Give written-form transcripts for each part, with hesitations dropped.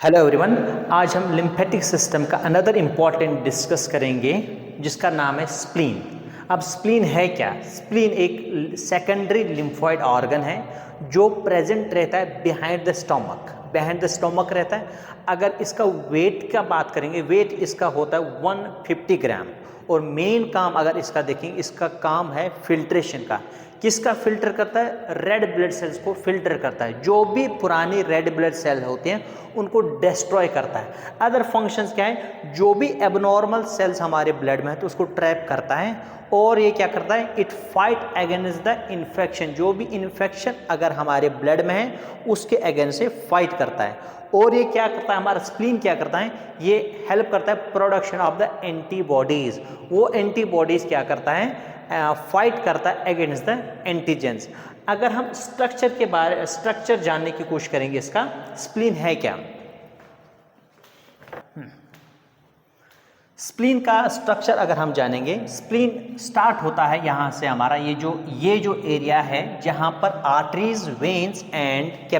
Hello everyone. आज हम lymphatic system का अनदर इम्पॉर्टेंट डिस्कस करेंगे जिसका नाम है स्प्लीन। अब स्प्लीन है क्या? स्प्लीन एक सेकेंडरी लिम्फॉइड ऑर्गन है जो प्रेजेंट रहता है बिहाइंड द स्टोमक रहता है। अगर इसका वेट का बात करेंगे, वेट इसका होता है 150 ग्राम और मेन काम अगर इसका देखेंगे, इसका काम है फिल्ट्रेशन का। किसका फिल्टर करता है? रेड ब्लड सेल्स को फिल्टर करता है। जो भी पुरानी रेड ब्लड सेल होते हैं उनको डिस्ट्रॉय करता है। अदर फंक्शंस क्या है? जो भी एबनॉर्मल सेल्स हमारे ब्लड में है तो उसको ट्रैप करता है। और ये क्या करता है? It fight against the infection. जो भी इन्फेक्शन अगर हमारे ब्लड में है उसके अगेंस्ट से फाइट करता है। और ये क्या करता है? हमारा स्प्लीन क्या करता है? ये हेल्प करता है प्रोडक्शन ऑफ द एंटीबॉडीज। वो एंटीबॉडीज क्या करता है? फाइट करता है अगेंस्ट द एंटीजेंस। अगर हम स्ट्रक्चर जानने की कोशिश करेंगे, इसका स्प्लीन है क्या? स्प्लीन का स्ट्रक्चर अगर हम जानेंगे, स्प्लीन स्टार्ट होता है यहाँ से। हमारा ये जो एरिया है जहाँ पर आर्टरीज, वेन्स एंड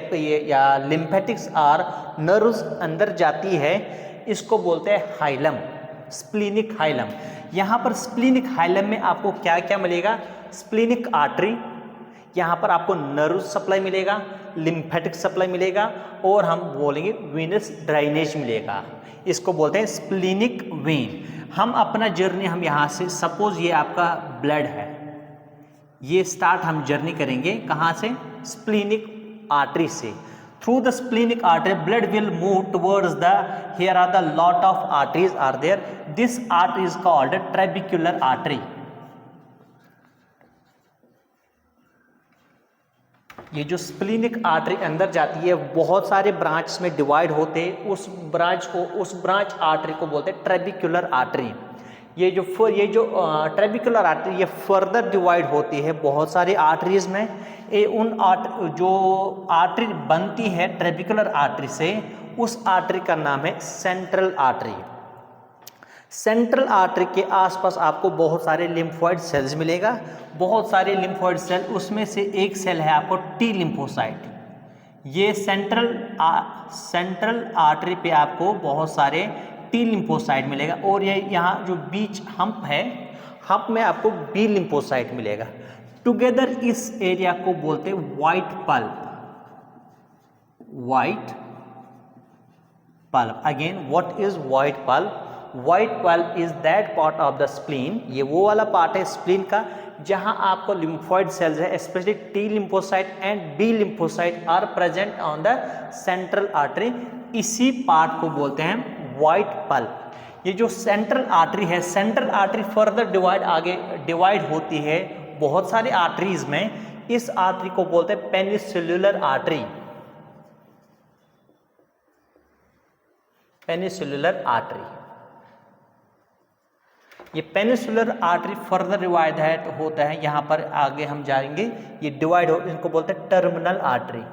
या लिम्फेटिक्स और नर्व्स अंदर जाती है, इसको बोलते हैं हाइलम, स्प्लीनिक हाइलम। यहाँ पर स्प्लीनिक हाइलम में आपको क्या क्या मिलेगा? स्प्लीनिक आर्टरी, यहाँ पर आपको नर्व सप्लाई मिलेगा, लिम्फेटिक सप्लाई मिलेगा और हम बोलेंगे वेनस ड्रेनेज मिलेगा। इसको बोलते हैं स्प्लीनिक वेन। हम अपना जर्नी हम यहाँ से, सपोज ये आपका ब्लड है, ये स्टार्ट हम जर्नी करेंगे कहाँ से? स्प्लीनिक आर्टरी से। Through the splenic artery blood will move towards the, here are the lot of arteries are there. This artery is called trabecular artery. ये जो स्प्लीनिक आर्टरी अंदर जाती है बहुत सारे ब्रांच में डिवाइड होते हैं। उस ब्रांच आर्टरी को बोलते हैं ट्रेबिकुलर आर्टरी। ये जो ट्रेबिकुलर आर्टरी ये फर्दर डिवाइड होती है बहुत सारे आर्टरीज में। जो आर्टरी बनती है ट्रेबिकुलर आर्टरी से, उस आर्टरी का नाम है सेंट्रल आर्टरी। सेंट्रल आर्टरी के आसपास आपको बहुत सारे लिम्फोइड सेल्स मिलेगा, बहुत सारे लिम्फोइड सेल। उसमें से एक सेल है आपको टी लिम्फोसाइट। ये सेंट्रल आर्टरी पे आपको बहुत सारे टी लिम्फोसाइट मिलेगा। और ये यहाँ जो बीच हम्प है, हम्प में आपको बी लिम्फोसाइट मिलेगा। टुगेदर इस एरिया को बोलते हैं white pulp. Again, what is white pulp? White pulp is that part of the spleen. ये वो वाला पार्ट है स्प्लीन का जहां आपको लिम्फोइड सेल्स है, specially T lymphocyte and B lymphocyte are present on the central artery. इसी part को बोलते हैं व्हाइट पल्प। ये जो सेंट्रल आर्टरी है, सेंट्रल आर्टरी फर्दर आगे डिवाइड होती है बहुत सारे आर्टरीज में। इस आर्टरी को बोलते हैं पेनिसिलुलर आर्टरी। पेनिसिलुलर आर्टरी, ये पेनिसिलुलर आर्टरी फर्दर डिवाइड होता है। यहाँ पर आगे हम जाएंगे, ये डिवाइड हो, इनको बोलते हैं टर्मिनल आर्टरी।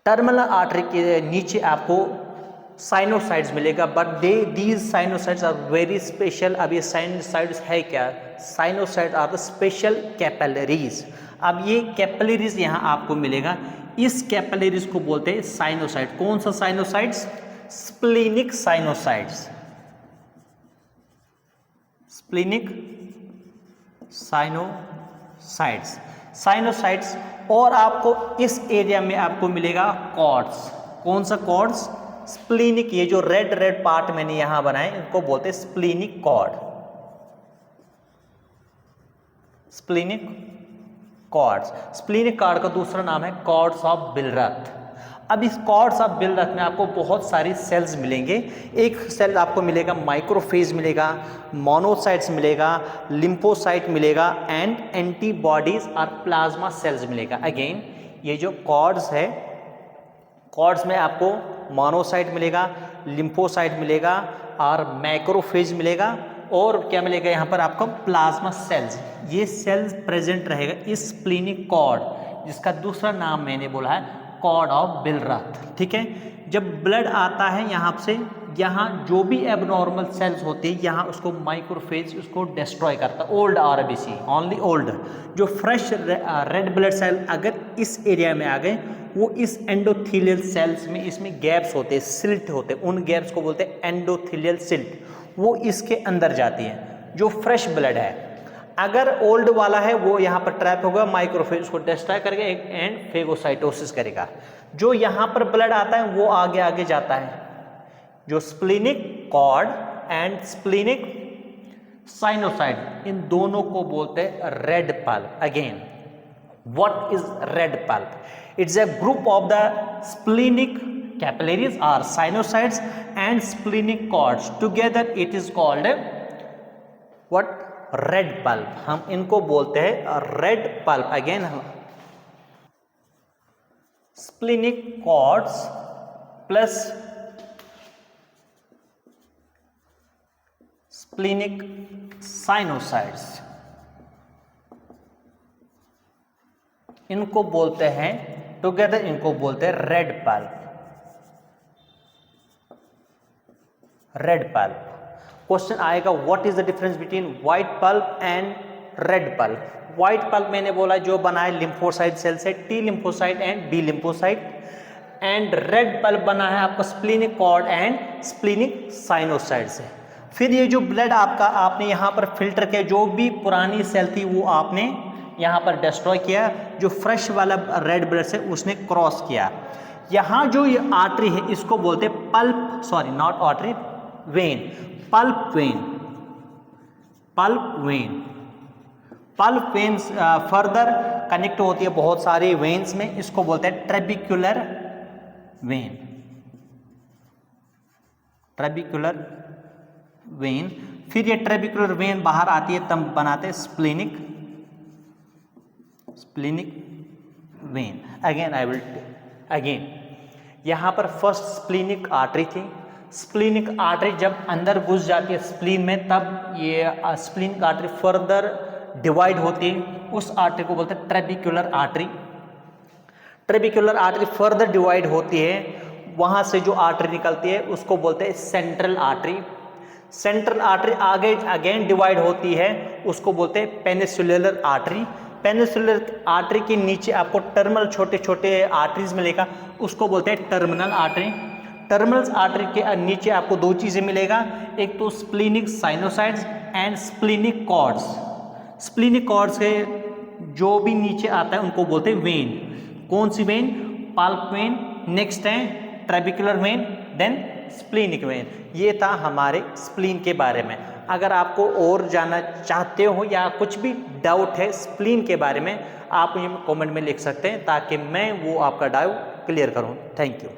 टर्मिनल आर्टरी के नीचे आपको साइनोसाइड्स मिलेगा, but these sinusoids are very special. अब ये साइनोसाइड्स है क्या? Sinusoid are the special capillaries. अब ये कैपिलरीज यहाँ आपको मिलेगा, इस कैपिलरीज को बोलते हैं साइनोसाइड। कौन सा साइनोसाइड्स? स्प्लीनिक साइनोसाइड्स। स्प्लीनिक साइनोसाइड्स। और आपको इस एरिया में आपको मिलेगा कॉर्ड्स। कौन सा कॉर्ड्स? स्प्लीनिक। ये जो रेड पार्ट मैंने यहां बनाए इनको बोलते हैं स्प्लीनिक कॉर्ड। स्प्लीनिक कॉर्ड का दूसरा नाम है कॉर्ड्स ऑफ बिलरथ। अब इस कॉर्ड्स ऑफ बिलरथ में आपको बहुत सारी सेल्स मिलेंगे। एक सेल आपको मिलेगा माइक्रोफेज मिलेगा, मोनोसाइट्स मिलेगा, लिम्फोसाइट मिलेगा एंड एंटीबॉडीज और प्लाज्मा सेल्स मिलेगा। अगेन, ये जो कॉर्ड्स है, कॉर्ड्स में आपको मोनोसाइट मिलेगा, लिम्फोसाइट मिलेगा और मैक्रोफेज मिलेगा। और क्या मिलेगा? यहाँ पर आपको प्लाज्मा सेल्स। ये सेल्स प्रेजेंट रहेगा इस स्प्लीनिक कॉर्ड, जिसका दूसरा नाम मैंने बोला है कॉर्ड ऑफ बिलरथ। ठीक है, जब ब्लड आता है यहाँ से, यहाँ जो भी एबनॉर्मल सेल्स होती है यहाँ उसको माइक्रोफेज उसको डिस्ट्रॉय करता है। Old RBC, only old. जो फ्रेश रेड ब्लड सेल अगर इस एरिया में आ गए, वो इस एंडोथेलियल सेल्स में इसमें गैप्स होते हैं, सिल्ट होते हैं, उन गैप्स को बोलते हैं एंडोथेलियल सिल्ट, वो इसके अंदर जाती है। जो फ्रेश ब्लड है, अगर ओल्ड वाला है वो यहाँ पर ट्रैप होगा, माइक्रोफेज उसको डिस्ट्रॉय करेगा एंड फेगोसाइटोसिस करेगा। जो यहाँ पर ब्लड आता है वो आगे आगे जाता है। जो splenic cord and splenic sinusoid, इन दोनों को बोलते हैं red pulp. Again, what is red pulp? It's a group of the splenic capillaries or sinusoids and splenic cords together it is called what? Red pulp. हम इनको बोलते हैं red pulp. अगेन, splenic cords plus splenic sinusoids, इनको बोलते हैं together, इनको बोलते हैं red pulp. Red pulp. Question आएगा what is the difference between white pulp and red pulp? White pulp मैंने बोला जो बना है लिम्फोसाइट सेल से, T lymphocyte and B lymphocyte, and red pulp बना है आपका splenic cord and splenic sinusoid से। फिर ये जो ब्लड आपका आपने यहाँ पर फिल्टर किया, जो भी पुरानी सेल थी वो आपने यहाँ पर डिस्ट्रॉय किया, जो फ्रेश वाला रेड ब्लड से उसने क्रॉस किया। यहाँ जो ये आर्टरी है इसको बोलते हैं pulp, sorry not artery, when, pulp when. Pulp when, pulp when further connect होती है बहुत सारी वेन्स में, इसको बोलते हैं ट्रेबिक्युलर वेन। ट्रेबिक्युलर वेन। फिर ये ट्रेबिक्युलर वेन बाहर आती है तब बनाते हैं स्प्लीनिक वेन। अगेन यहाँ पर फर्स्ट स्प्लीनिक आर्टरी थी। स्प्लीनिक आर्टरी जब अंदर घुस जाती है स्प्लीन में, तब ये स्प्लीनिक आर्टरी फर्दर डिवाइड होती है, उस आर्टरी को बोलते हैं ट्रेबिक्युलर आर्टरी। ट्रेबिक्युलर आर्टरी फर्दर डिवाइड होती है, वहाँ से जो आर्टरी निकलती है उसको बोलते हैं सेंट्रल आर्टरी। सेंट्रल आर्टरी आगे अगेन डिवाइड होती है, उसको बोलते हैं पेनिसुलर आर्टरी। पेनिसुलर आर्टरी के नीचे आपको टर्मिनल छोटे छोटे आर्टरीज मिलेगा, उसको बोलते हैं टर्मिनल आर्टरी। टर्मिनल आर्टरी के नीचे आपको दो चीज़ें मिलेगा, एक तो splenic sinusoids and splenic cords. Splenic cords के जो भी नीचे आता है उनको बोलते हैं वेन। कौन सी वेन? पल्प वेन, नेक्स्ट है ट्रेबिक्युलर वेन, देन स्प्लीनिक वेन। ये था हमारे स्प्लीन के बारे में। अगर आपको और जानना चाहते हो या कुछ भी डाउट है स्प्लीन के बारे में, आप मुझे कमेंट में लिख सकते हैं ताकि मैं वो आपका डाउट क्लियर करूं। Thank you.